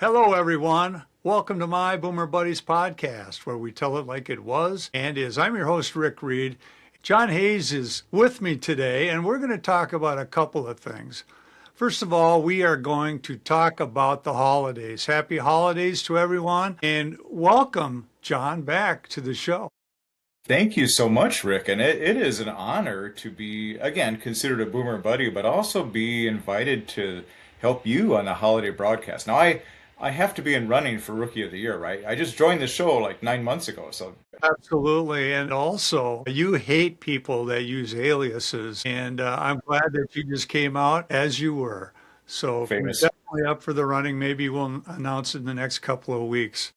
Hello, everyone. Welcome to my Boomer Buddies podcast, where we tell it like it was and is. I'm your host, Rick Reed. John Hayes is with me today, and we're going to talk about a couple of things. First of all, we are going to talk about the holidays. Happy holidays to everyone, and welcome, John, back to the show. Thank you so much, Rick. And it is an honor to be, again, considered a Boomer Buddy, but also be invited to help you on the holiday broadcast. Now, I have to be in running for Rookie of the Year, right? I just joined the show like 9 months ago, so Absolutely. And also, you hate people that use aliases, and I'm glad that you just came out as you were. So you're famous. definitely up for the running. Maybe we'll announce it in the next couple of weeks.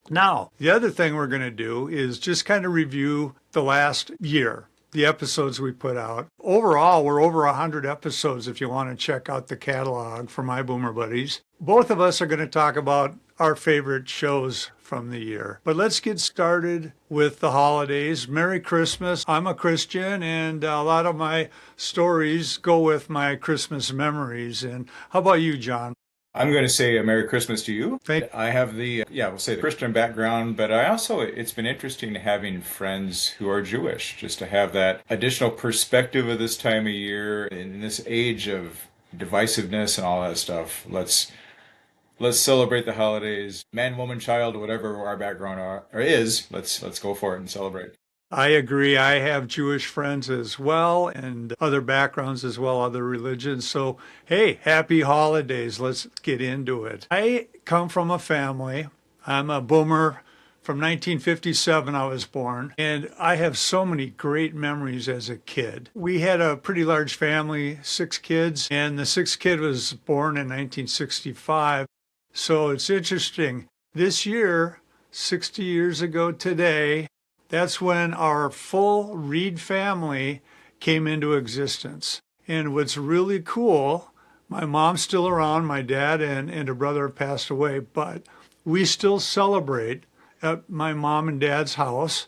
Now, the other thing we're going to do is just kind of review the last year, the episodes we put out. Overall, we're over 100 episodes if you want to check out the catalog for my Boomer Buddies. Both of us are going to talk about our favorite shows from the year. But let's get started with the holidays. Merry Christmas. I'm a Christian, and a lot of my stories go with my Christmas memories. And how about you, John? I'm going to say a Merry Christmas to you. Thank I have we'll say the Christian background, but I also, it's been interesting having friends who are Jewish, just to have that additional perspective of this time of year in this age of divisiveness and all that stuff. Let's celebrate the holidays, man, woman, child, whatever our background is. Let's go for it and celebrate. I agree. I have Jewish friends as well and other backgrounds as well, other religions. So, hey, happy holidays. Let's get into it. I come from a family. I'm a boomer. From 1957, I was born, and I have so many great memories as a kid. We had a pretty large family, 6 kids, and the sixth kid was born in 1965. So it's interesting. This year, 60 years ago today, that's when our full Reed family came into existence. And what's really cool, my mom's still around, my dad and a brother have passed away, but we still celebrate at my mom and dad's house,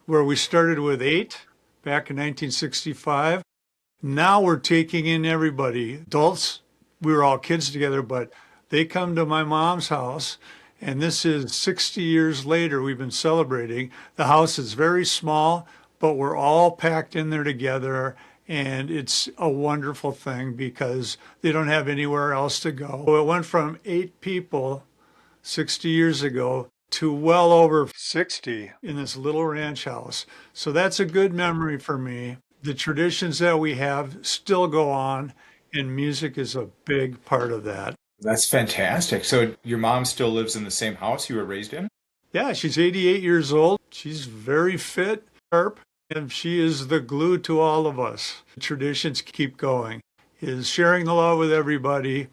where we started with 8 back in 1965. Now we're taking in everybody, adults. We were all kids together, but they come to my mom's house. And this is 60 years later, we've been celebrating. The house is very small, but we're all packed in there together. And it's a wonderful thing because they don't have anywhere else to go. It went from 8 people 60 years ago to well over 60 in this little ranch house. So that's a good memory for me. The traditions that we have still go on, and music is a big part of that. That's fantastic. So your mom still lives in the same house you were raised in? Yeah, she's 88 years old. She's very fit, sharp, and she is the glue to all of us. The traditions keep going, is sharing the love with everybody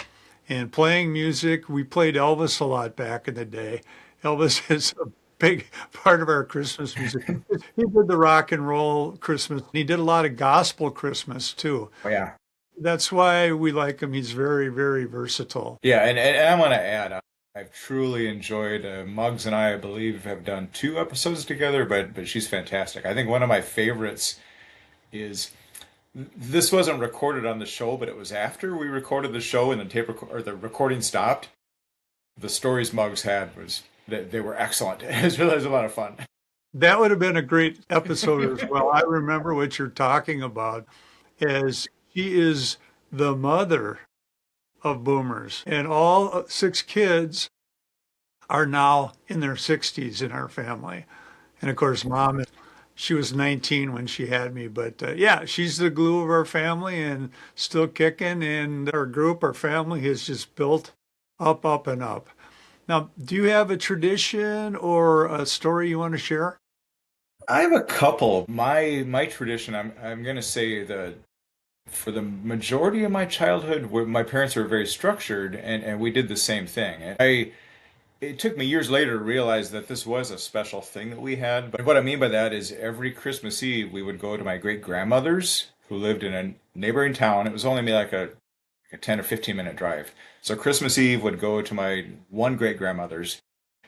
and playing music. We played Elvis a lot back in the day. Elvis is a big part of our Christmas music. He did the rock and roll Christmas. He did a lot of gospel Christmas too. Oh, yeah. That's why we like him. He's very, very versatile. Yeah, and I want to add, I've truly enjoyed Muggs and I believe, have done 2 episodes together, but she's fantastic. I think one of my favorites is this wasn't recorded on the show, but it was after we recorded the show and the recording stopped. The stories Muggs had was that they were excellent. It was a lot of fun. That would have been a great episode as well. I remember what you're talking about, as she is the mother of boomers, and all 6 kids are now in their 60s in our family. And of course, mom, she was 19 when she had me, but yeah, she's the glue of our family and still kicking. And our group, our family has just built up, up, and up. Now, do you have a tradition or a story you want to share? I have a couple. My tradition, I'm going to say that for the majority of my childhood, my parents were very structured, and we did the same thing. It took me years later to realize that this was a special thing that we had. But what I mean by that is every Christmas Eve, we would go to my great-grandmother's, who lived in a neighboring town. It was only like a 10 or 15-minute drive. So Christmas Eve would go to my one great-grandmother's.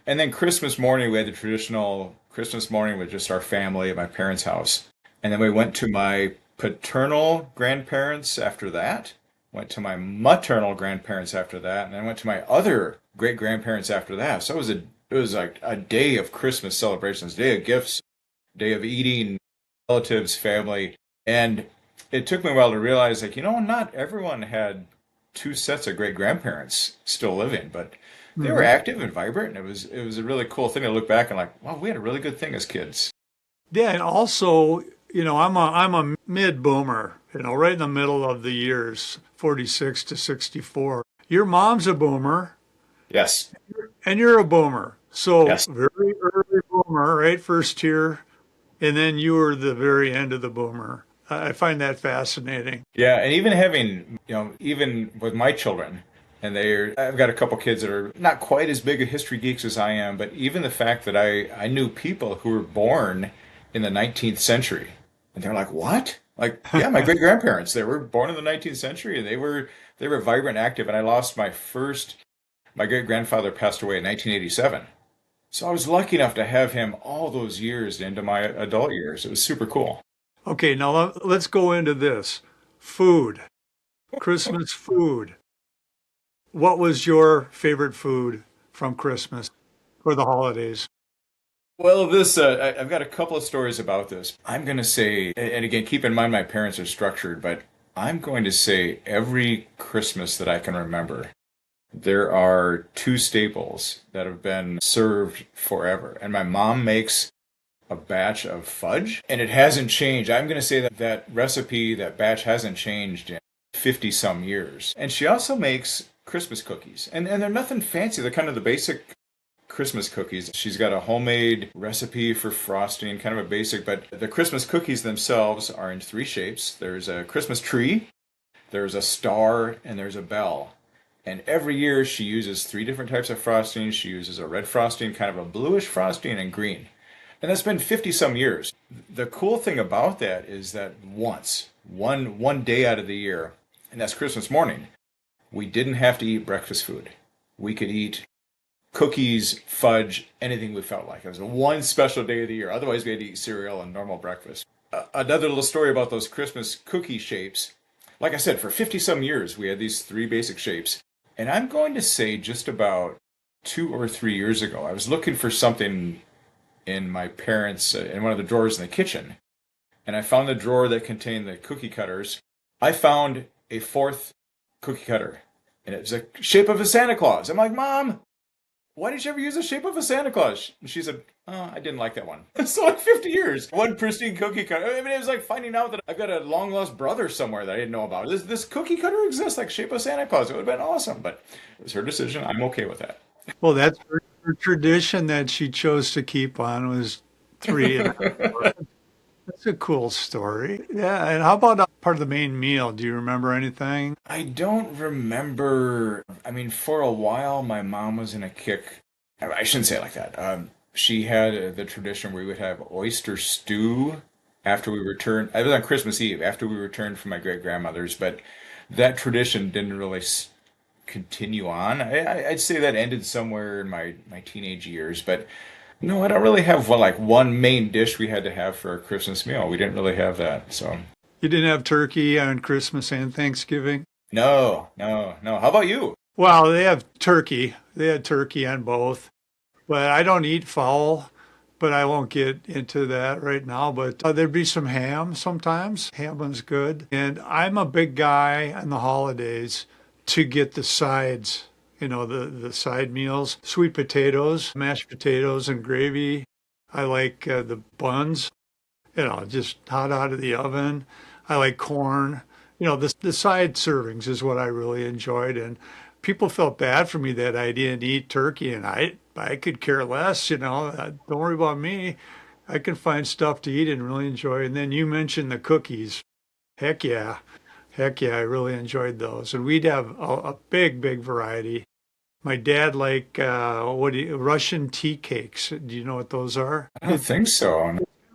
And then Christmas morning, we had the traditional Christmas morning with just our family at my parents' house. And then we went to my paternal grandparents after that. went to my maternal grandparents after that, and then went to my other great grandparents after that. So it was like a day of Christmas celebrations, day of gifts, day of eating, relatives, family, and it took me a while to realize, like, not everyone had two sets of great grandparents still living, but they were Mhm. active and vibrant, and it was a really cool thing to look back and like, wow, we had a really good thing as kids. Yeah, and also, I'm a mid boomer, right in the middle of the years, 46 to 64. Your mom's a boomer Yes, and you're a boomer. So yes. very early boomer, right? First tier, and then you were the very end of the boomer. I find that fascinating. Yeah, and even having, even with my children, and I've got a couple kids that are not quite as big of history geeks as I am, but even the fact that I knew people who were born in the 19th century, and they're like, what? Like, yeah, my great grandparents, they were born in the 19th century, and they were vibrant, active, and I lost my great grandfather passed away in 1987. So I was lucky enough to have him all those years into my adult years. It was super cool. Okay, now let's go into this. Food, Christmas food. What was your favorite food from Christmas for the holidays? Well, I've got a couple of stories about this. I'm going to say, and again, keep in mind my parents are structured, but I'm going to say every Christmas that I can remember, there are two staples that have been served forever. And my mom makes a batch of fudge, and it hasn't changed. I'm going to say that that recipe, that batch hasn't changed in 50 some years. And she also makes Christmas cookies. And they're nothing fancy. They're kind of the basic Christmas cookies. She's got a homemade recipe for frosting, kind of a basic, but the Christmas cookies themselves are in three shapes. There's a Christmas tree, there's a star, and there's a bell. And every year she uses three different types of frosting. She uses a red frosting, kind of a bluish frosting, and green. And that's been 50 some years. The cool thing about that is that one day out of the year, and that's Christmas morning, we didn't have to eat breakfast food. We could eat cookies, fudge, anything we felt like. It was the one special day of the year. Otherwise, we had to eat cereal and normal breakfast. Another little story about those Christmas cookie shapes. Like I said, for 50 some years, we had these three basic shapes. And I'm going to say just about 2 or 3 years ago, I was looking for something in my parents' in one of the drawers in the kitchen, and I found the drawer that contained the cookie cutters. I found a fourth cookie cutter, and it was the shape of a Santa Claus. I'm like, Mom, why did you ever use the shape of a Santa Claus? And she said, oh, I didn't like that one. So like 50 years, one pristine cookie cutter. I mean, it was like finding out that I've got a long lost brother somewhere that I didn't know about. This cookie cutter exists, like shape of Santa Claus. It would have been awesome, but it was her decision. I'm okay with that. Well, that's her tradition that she chose to keep on was three and four. That's a cool story. Yeah, and how about part of the main meal? Do you remember anything? I don't remember. I mean, for a while, my mom was in a kick. I shouldn't say it like that. She had the tradition where we would have oyster stew after we returned. It was on Christmas Eve after we returned from my great grandmother's, but that tradition didn't really continue on. I'd say that ended somewhere in my teenage years, but no, I don't really have one main dish we had to have for a Christmas meal. We didn't really have that, so You didn't have turkey on Christmas and Thanksgiving? no, no, no. How about you? Well, they have turkey. They had turkey on both, but I don't eat fowl, but I won't get into that right now. But there'd be some ham sometimes. Ham was good. And I'm a big guy on the holidays to get the sides, the side meals, sweet potatoes, mashed potatoes and gravy. I like the buns, just hot out of the oven. I like corn. The side servings is what I really enjoyed. And people felt bad for me that I didn't eat turkey, and I could care less. Don't worry about me. I can find stuff to eat and really enjoy. And then you mentioned the cookies. Heck yeah. Heck yeah, I really enjoyed those. And we'd have a big, big variety. My dad liked Russian tea cakes. Do you know what those are? I don't think so.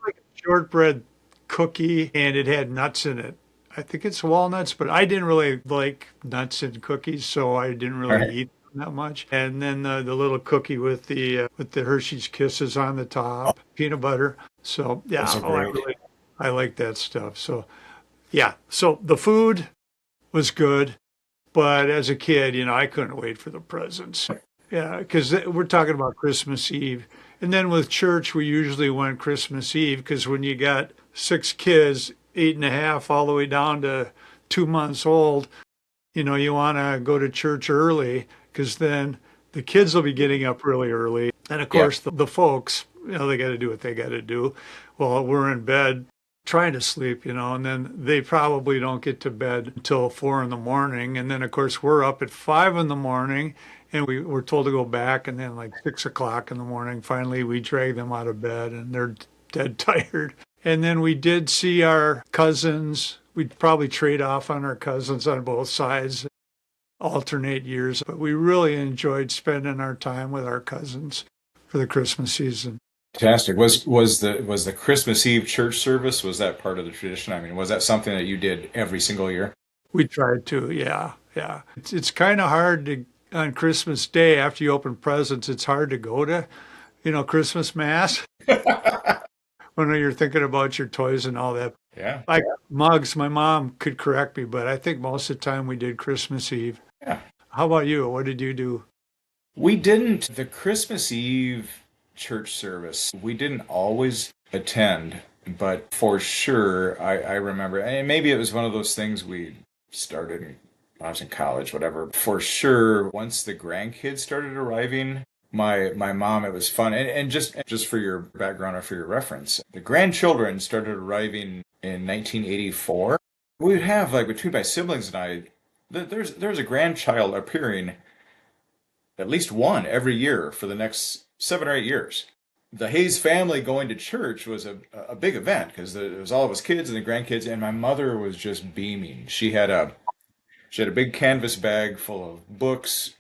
Like a shortbread cookie, and it had nuts in it. I think it's walnuts, but I didn't really like nuts in cookies, so I didn't All really right. eat them that much. And then the little cookie with the Hershey's Kisses on the Oh, top, peanut butter. So those yeah, are oh, great. I like that stuff. So yeah, so the food was good. But as a kid, I couldn't wait for the presents. Yeah, because we're talking about Christmas Eve. And then with church, we usually went Christmas Eve because when you got six kids, eight and a half, all the way down to 2 months old, you want to go to church early because then the kids will be getting up really early. And of Yeah. course, the folks, they got to do what they got to do. Well, we're in bed trying to sleep, and then they probably don't get to bed until 4 in the morning. And then, of course, we're up at 5 in the morning and we're told to go back. And then, like 6 o'clock in the morning, finally, we drag them out of bed and they're dead tired. And then we did see our cousins. We'd probably trade off on our cousins on both sides, alternate years, but we really enjoyed spending our time with our cousins for the Christmas season. Fantastic. Was the Christmas Eve church service, was that part of the tradition? I mean, was that something that you did every single year? We tried to, yeah, yeah. It's kind of hard to on Christmas Day after you open presents. It's hard to go to, Christmas mass when you're thinking about your toys and all that. Yeah. Like mugs, my mom could correct me, but I think most of the time we did Christmas Eve. Yeah. How about you? What did you do? We didn't, the Christmas Eve church service, we didn't always attend, but for sure, I remember, and maybe it was one of those things we started when I was in college, whatever. For sure, once the grandkids started arriving, my mom, it was fun. And just for your background or for your reference, the grandchildren started arriving in 1984. We would have, like, between my siblings and I, there's a grandchild appearing at least one every year for the next 7 or 8 years. The Hayes family going to church was a big event because it was all of us kids and the grandkids, and my mother was just beaming. She had a big canvas bag full of books,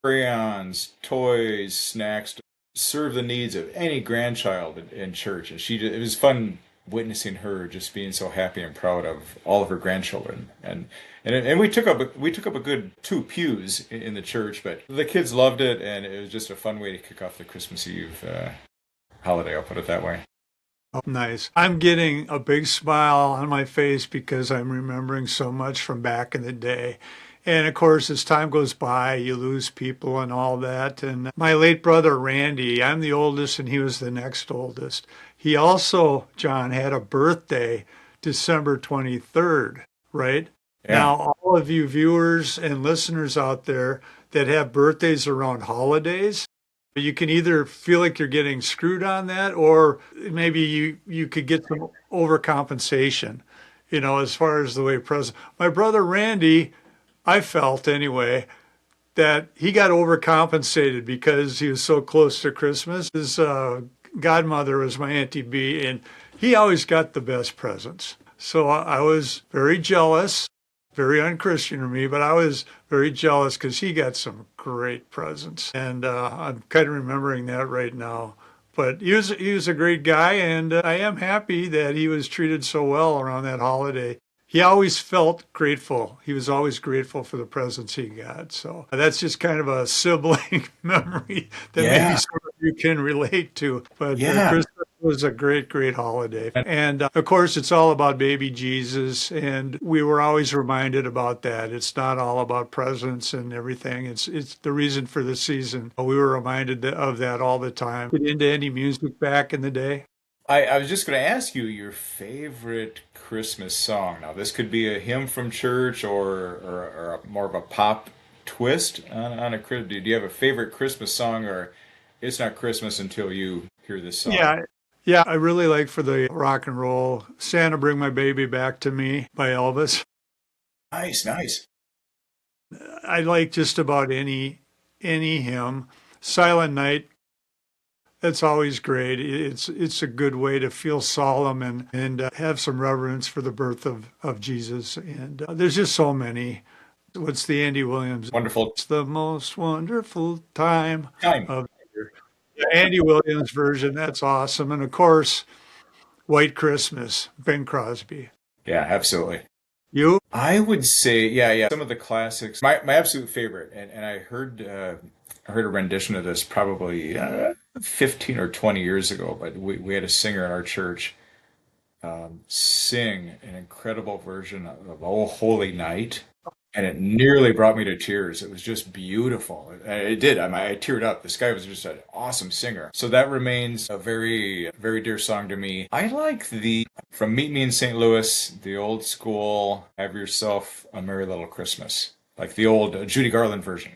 crayons, toys, snacks to serve the needs of any grandchild in church. And it was fun witnessing her just being so happy and proud of all of her grandchildren. And we took up a good two pews in the church, but the kids loved it, and it was just a fun way to kick off the Christmas Eve holiday. I'll put it that way. Oh, nice. I'm getting a big smile on my face because I'm remembering so much from back in the day. And of course, as time goes by, you lose people and all that. And my late brother, Randy, I'm the oldest and he was the next oldest. He also, John, had a birthday December 23rd, right? Yeah. Now, all of you viewers and listeners out there that have birthdays around holidays, you can either feel like you're getting screwed on that, or maybe you could get some overcompensation, as far as the way present. My brother Randy, I felt anyway, that he got overcompensated because he was so close to Christmas. His godmother was my Auntie B, and he always got the best presents. So I was very jealous, very unchristian of me, but I was very jealous because he got some great presents. And I'm kind of remembering that right now. But he was a great guy, and I am happy that he was treated so well around that holiday. He always felt grateful. He was always grateful for the presents he got. So that's just kind of a sibling memory that maybe Yeah. some of you can relate to. But Yeah. Christmas was a great, great holiday. And of course, it's all about baby Jesus. And we were always reminded about that. It's not all about presents and everything. It's the reason for the season. We were reminded of that all the time. Get into any music back in the day? I was just going to ask you your favorite Christmas song. Now, this could be a hymn from church or more of a pop twist on a Christmas. Do you have a favorite Christmas song, or it's not Christmas until you hear this song? Yeah. Yeah, I really like for the rock and roll Santa Bring My Baby Back to Me by Elvis. Nice, nice. I like just about any hymn. Silent Night, that's always great. It's a good way to feel solemn and have some reverence for the birth of Jesus. And there's just so many. What's the Andy Williams? Wonderful It's the most wonderful time time. of the year. The Andy Williams version, that's awesome. And of course, White Christmas, Ben Crosby. Yeah, absolutely. You? I would say, yeah. Some of the classics. My absolute favorite, and I heard a rendition of this probably 15 or 20 years ago, but we had a singer in our church sing an incredible version of "Oh Holy Night." and it nearly brought me to tears. It was just beautiful. It did. I teared up. This guy was just an awesome singer. So that remains a very, very dear song to me. I like the from Meet Me in St. Louis, the old school "Have Yourself a Merry Little Christmas," like the old Judy Garland version.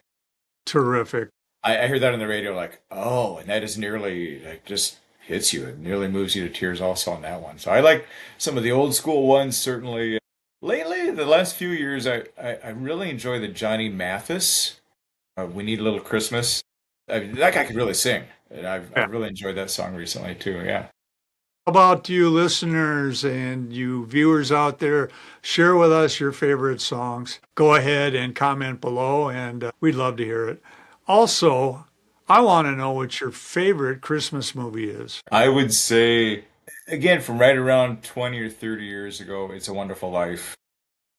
Terrific. I hear that on the radio, like, oh, and that is nearly like just hits you. It nearly moves you to tears also on that one. So I like some of the old school ones, certainly. Lately, the last few years, I really enjoy the Johnny Mathis. We Need a Little Christmas. That guy could really sing. And Yeah. I've really enjoyed that song recently too. Yeah. How about you listeners and you viewers out there? Share with us your favorite songs. Go ahead and comment below, and we'd love to hear it. Also, I want to know what your favorite Christmas movie is. I would say, again, from right around 20 or 30 years ago, It's a Wonderful Life.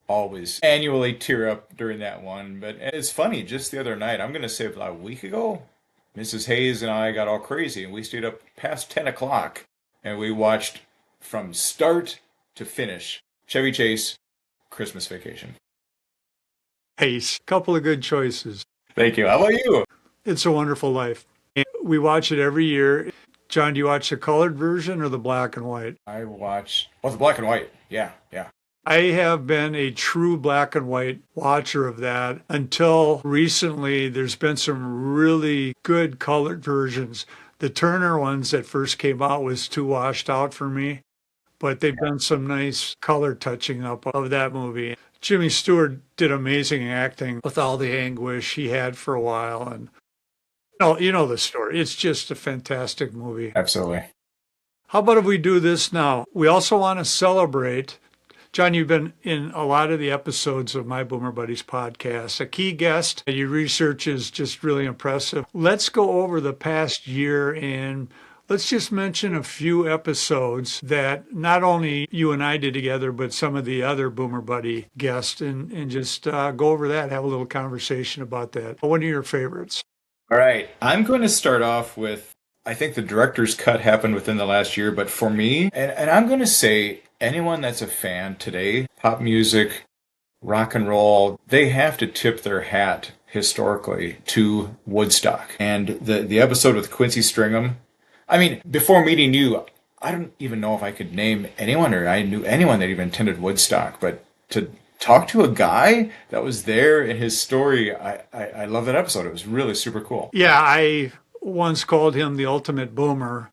Always annually tear up during that one. But it's funny, just the other night, I'm going to say about a week ago, Mrs. Hayes and I got all crazy and we stayed up past 10 o'clock and we watched from start to finish Chevy Chase Christmas Vacation. Hey, couple of good choices. Thank you. How about you? It's a Wonderful Life. And we watch it every year. John, do you watch the colored version or the black and white? I watch, oh, the black and white. Yeah, yeah. I have been a true black and white watcher of that until recently. There's been some really good colored versions. The Turner ones that first came out was too washed out for me, but they've done some nice color touching up of that movie. Jimmy Stewart did amazing acting with all the anguish he had for a while. And you know the story. It's just a fantastic movie. Absolutely. How about if we do this now? We also want to celebrate. John, you've been in a lot of the episodes of My Boomer Buddies podcast. A key guest. Your research is just really impressive. Let's go over the past year and let's just mention a few episodes that not only you and I did together, but some of the other Boomer Buddy guests, and just go over that, have a little conversation about that. One of your favorites? All right. I'm going to start off with, I think the director's cut happened within the last year, but for me, and I'm going to say anyone that's a fan today, pop music, rock and roll, they have to tip their hat historically to Woodstock. And the episode with Quincy Stringham, I mean, before meeting you, I don't even know if I could name anyone or I knew anyone that even attended Woodstock, but to talk to a guy that was there and his story, I love that episode. It was really super cool. Yeah, I once called him the ultimate boomer.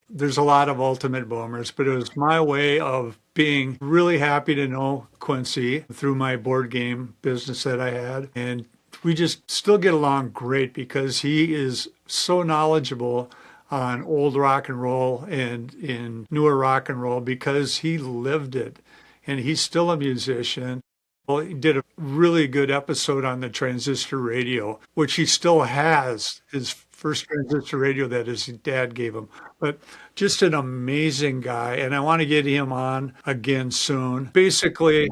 There's a lot of ultimate boomers, but it was my way of being really happy to know Quincy through my board game business that I had. And we just still get along great because he is so knowledgeable on old rock and roll and in newer rock and roll because he lived it. And he's still a musician. Well, he did a really good episode on the transistor radio, which he still has, his first transistor radio that his dad gave him. But just an amazing guy, and I want to get him on again soon. Basically,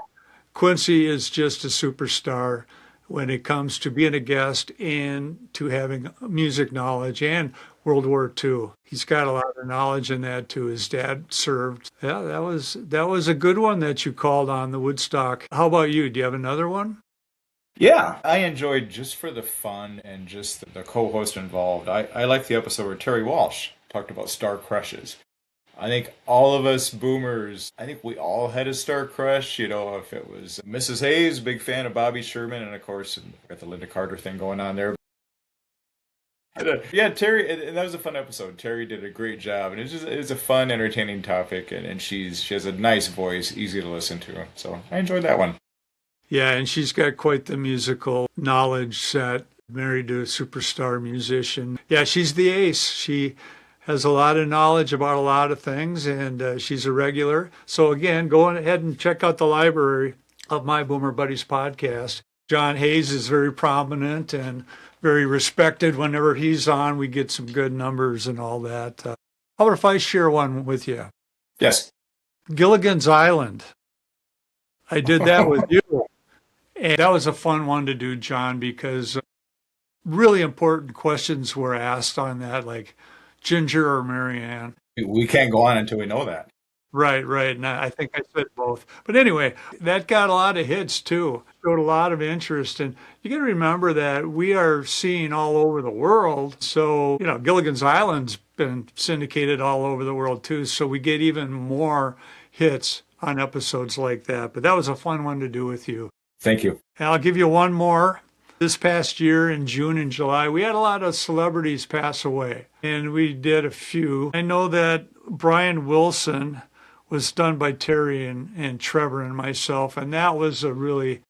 Quincy is just a superstar when it comes to being a guest and to having music knowledge and World War II. He's got a lot of knowledge in that too. His dad served. Yeah, that was a good one that you called on the Woodstock. How about you? Do you have another one? Yeah, I enjoyed just for the fun and just the co-host involved. I like the episode where Terry Walsh talked about star crushes. I think all of us boomers, I think we all had a star crush. You know, if it was Mrs. Hayes, big fan of Bobby Sherman, and of course, got the Linda Carter thing going on there. Yeah, Terry, and that was a fun episode. Terry did a great job, and it's a fun, entertaining topic, and she has a nice voice, easy to listen to. So I enjoyed that one. Yeah, and she's got quite the musical knowledge set, married to a superstar musician. Yeah, she's the ace. She has a lot of knowledge about a lot of things, and she's a regular. So again, go ahead and check out the library of My Boomer Buddies podcast. John Hayes is very prominent and very respected. Whenever he's on, we get some good numbers and all that. How about if I share one with you? Yes. Gilligan's Island. I did that with you. And that was a fun one to do, John, because really important questions were asked on that, like Ginger or Marianne. We can't go on until we know that. Right, right. And I think I said both. But anyway, that got a lot of hits too. Showed a lot of interest. And you got to remember that we are seen all over the world. So, Gilligan's Island's been syndicated all over the world too. So we get even more hits on episodes like that. But that was a fun one to do with you. Thank you. And I'll give you one more. This past year in June and July, we had a lot of celebrities pass away, and we did a few. I know that Brian Wilson was done by Terry and Trevor and myself, and that was a really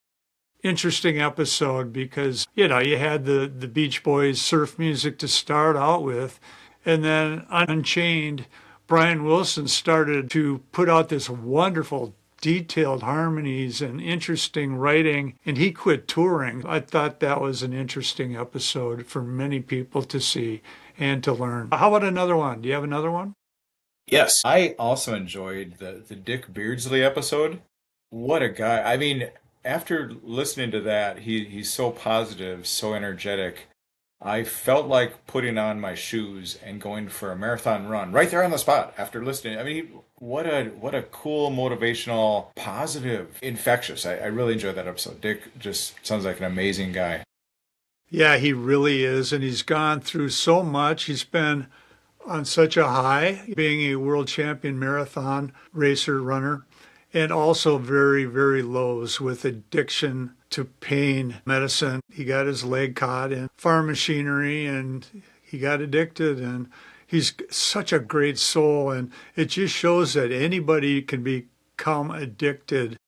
interesting episode because, you had the Beach Boys surf music to start out with, and then Unchained, Brian Wilson started to put out this wonderful detailed harmonies and interesting writing, and he quit touring. I thought that was an interesting episode for many people to see and to learn. How about another one? Do you have another one? Yes, I also enjoyed the Dick Beardsley episode. What a guy. I mean, after listening to that, he's so positive, so energetic. I felt like putting on my shoes and going for a marathon run right there on the spot after listening. I mean, what a cool, motivational, positive, infectious. I really enjoyed that episode. Dick just sounds like an amazing guy. Yeah, he really is. And he's gone through so much. He's been on such a high, being a world champion marathon racer, runner, and also very, very lows with addiction to pain medicine. He got his leg caught in farm machinery and he got addicted, and he's such a great soul. And it just shows that anybody can become addicted,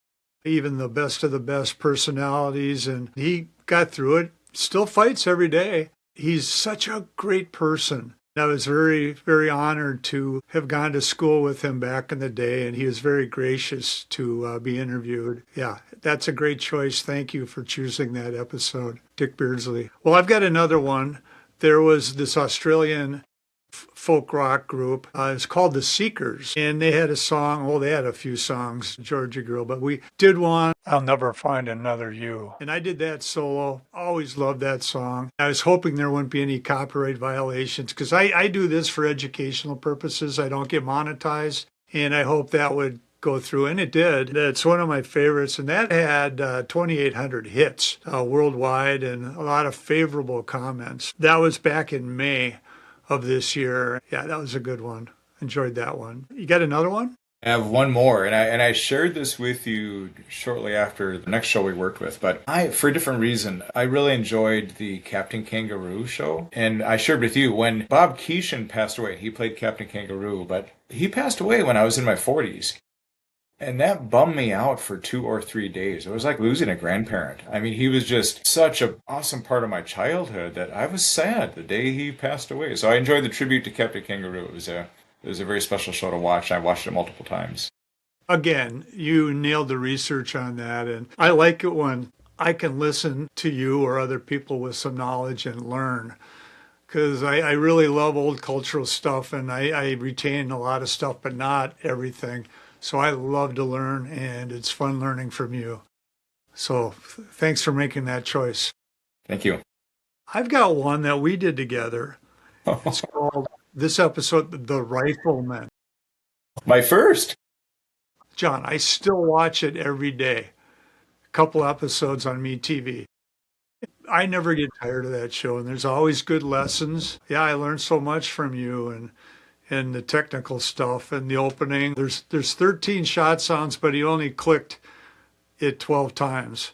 even the best of the best personalities. And he got through it, still fights every day. He's such a great person. I was very, very honored to have gone to school with him back in the day, and he was very gracious to be interviewed. Yeah, that's a great choice. Thank you for choosing that episode, Dick Beardsley. Well, I've got another one. There was this Australian folk rock group. It's called The Seekers, and they had a song. Well, they had a few songs, Georgia Girl, but we did one, I'll Never Find Another You. And I did that solo. Always loved that song. I was hoping there wouldn't be any copyright violations because I do this for educational purposes. I don't get monetized, and I hope that would go through, and it did. It's one of my favorites, and that had 2,800 hits worldwide and a lot of favorable comments. That was back in May of this year. Yeah, that was a good one. Enjoyed that one. You got another one? I have one more, and I shared this with you shortly after the next show we worked with, but for a different reason, I really enjoyed the Captain Kangaroo show, and I shared with you when Bob Keeshan passed away. He played Captain Kangaroo, but he passed away when I was in my 40s. And that bummed me out for 2 or 3 days. It was like losing a grandparent. I mean, he was just such an awesome part of my childhood that I was sad the day he passed away. So I enjoyed the tribute to Captain Kangaroo. It was a very special show to watch. I watched it multiple times. Again, you nailed the research on that. And I like it when I can listen to you or other people with some knowledge and learn. Because I really love old cultural stuff, and I retain a lot of stuff, but not everything. So I love to learn, and it's fun learning from you. So thanks for making that choice. Thank you. I've got one that we did together. It's called, this episode, The Rifleman. My first. John, I still watch it every day. A couple episodes on MeTV. I never get tired of that show, and there's always good lessons. Yeah, I learned so much from you, and the technical stuff and the opening. There's 13 shot sounds, but he only clicked it 12 times.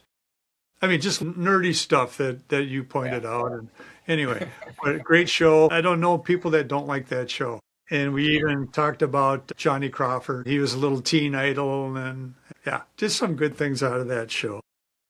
I mean, just nerdy stuff that you pointed out. And anyway, but a great show. I don't know people that don't like that show. And we even talked about Johnny Crawford. He was a little teen idol, and yeah, just some good things out of that show.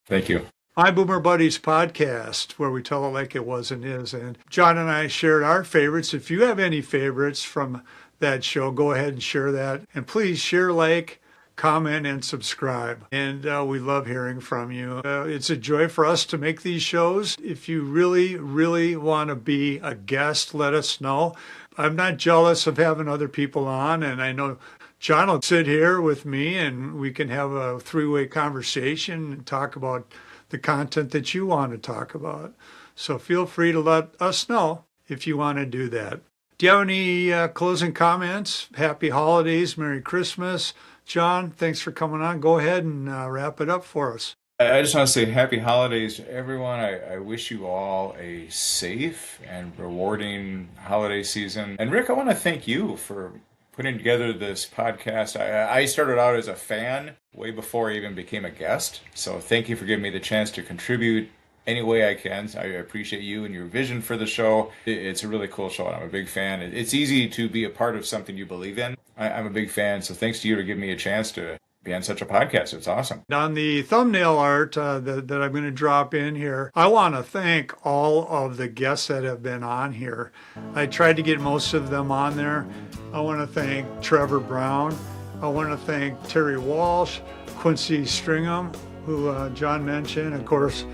Thank you. My Boomer Buddies podcast, where we tell it like it was and is. And John and I shared our favorites. If you have any favorites from that show, go ahead and share that. And please share, like, comment, and subscribe. And we love hearing from you. It's a joy for us to make these shows. If you really, really want to be a guest, let us know. I'm not jealous of having other people on, and I know John will sit here with me and we can have a three-way conversation and talk about the content that you want to talk about. So feel free to let us know if you want to do that. Do you have any closing comments? Happy holidays, Merry Christmas. John, thanks for coming on. Go ahead and wrap it up for us. I just want to say happy holidays to everyone. I wish you all a safe and rewarding holiday season. And Rick, I want to thank you for putting together this podcast. I started out as a fan way before I even became a guest. So thank you for giving me the chance to contribute any way I can. I appreciate you and your vision for the show. It's a really cool show, and I'm a big fan. It's easy to be a part of something you believe in. I'm a big fan, so thanks to you to give me a chance to be on such a podcast. It's awesome. On the thumbnail art that I'm going to drop in here, I want to thank all of the guests that have been on here. I tried to get most of them on there. I want to thank Trevor Brown. I want to thank Terry Walsh, Quincy Stringham, who John mentioned. Of course,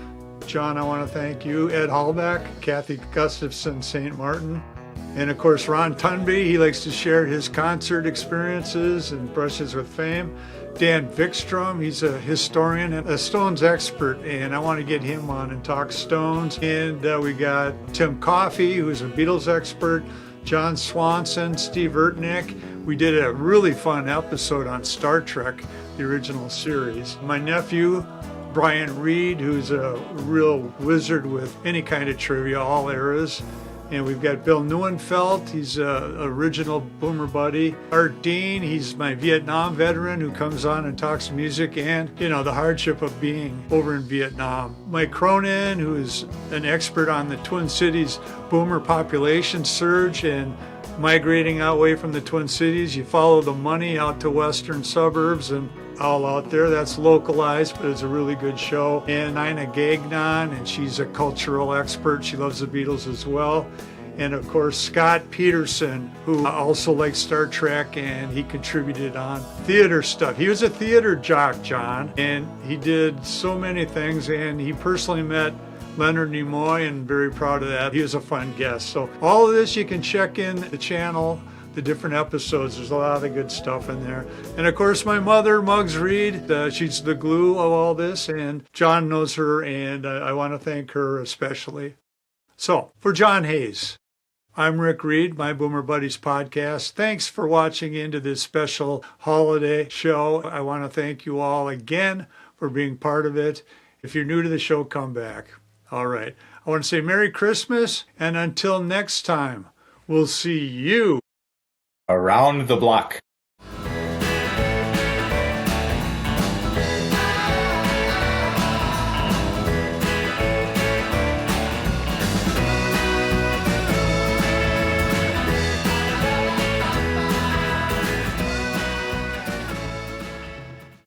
John, I want to thank you, Ed Hallback, Kathy Gustafson, St. Martin, and of course Ron Tunby. He likes to share his concert experiences and brushes with fame. Dan Vikstrom, he's a historian and a Stones expert, and I want to get him on and talk Stones. And we got Tim Coffey, who's a Beatles expert, John Swanson, Steve Ertnick. We did a really fun episode on Star Trek, the original series. My nephew, Brian Reed, who's a real wizard with any kind of trivia, all eras. And we've got Bill Neuenfeld, he's a original Boomer buddy. Art Dean, he's my Vietnam veteran who comes on and talks music and, you know, the hardship of being over in Vietnam. Mike Cronin, who is an expert on the Twin Cities Boomer population surge and migrating away from the Twin Cities. You follow the money out to western suburbs and all out there. That's localized, but it's a really good show. And Nina Gagnon, and she's a cultural expert. She loves the Beatles as well. And of course, Scott Peterson, who also likes Star Trek, and he contributed on theater stuff. He was a theater jock, John, and he did so many things, and he personally met Leonard Nimoy, and very proud of that. He was a fun guest. So all of this, you can check in the channel, the different episodes. There's a lot of good stuff in there. And of course, my mother, Muggs Reed, she's the glue of all this, and John knows her, and I want to thank her especially. So for John Hayes, I'm Rick Reed, My Boomer Buddies podcast. Thanks for watching into this special holiday show. I want to thank you all again for being part of it. If you're new to the show, come back. All right. I want to say Merry Christmas, and until next time, we'll see you Around the block.